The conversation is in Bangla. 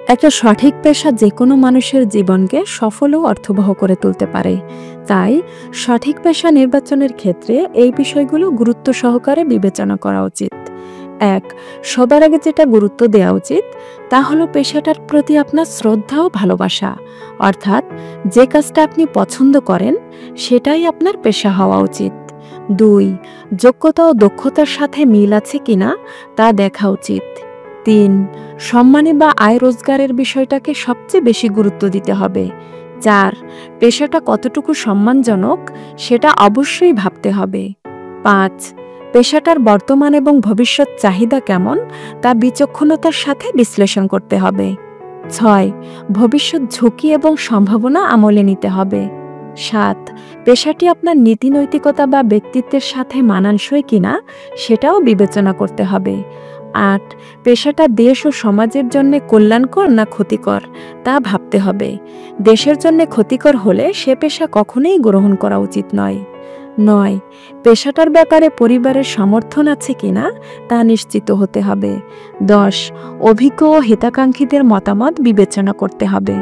একটা সঠিক পেশা যে কোনো মানুষের জীবনকে সফল ও অর্থবহ করে তুলতে পারে। তাই সঠিক পেশা নির্বাচনের ক্ষেত্রে এই বিষয়গুলো গুরুত্ব সহকারে বিবেচনা করা উচিত। ১. সবার আগে যেটা গুরুত্ব দেওয়া উচিত তা হলো পেশাটার প্রতি আপনার শ্রদ্ধা ও ভালোবাসা। অর্থাৎ যে কাজটা আপনি পছন্দ করেন সেটাই আপনার পেশা হওয়া উচিত। ২. যোগ্যতা ও দক্ষতার সাথে মিল আছে কিনা তা দেখা উচিত। ৩. সম্মানী বা আয় রোজগারের বিষয়টাকে সবচেয়ে বেশি গুরুত্ব দিতে হবে। ৪. পেশাটা কতটুকু সম্মানজনক সেটা অবশ্যই ভাবতে হবে। ৫. পেশাটার বর্তমান এবং ভবিষ্যৎ চাহিদা কেমন তা বিচক্ষণতার সাথে বিশ্লেষণ করতে হবে। ৬. ভবিষ্যৎ ঝুঁকি এবং সম্ভাবনা আমলে নিতে হবে। ৭. পেশাটি আপনার নীতিনৈতিকতা বা ব্যক্তিত্বের সাথে মানানসই কিনা সেটাও বিবেচনা করতে হবে। ৮. পেশাটা দেশ ও সমাজের জন্য কল্যাণকর না ক্ষতিকর তা ভাবতে হবে। দেশের জন্য ক্ষতিকর হলে সে পেশা কখনোই গ্রহণ করা উচিত নয়। ৯. পেশাটার ব্যাপারে পরিবারের সমর্থন আছে কিনা তা নিশ্চিত হতে হবে। ১০. অভিজ্ঞ ও হিতাকাঙ্ক্ষীদের মতামত বিবেচনা করতে হবে।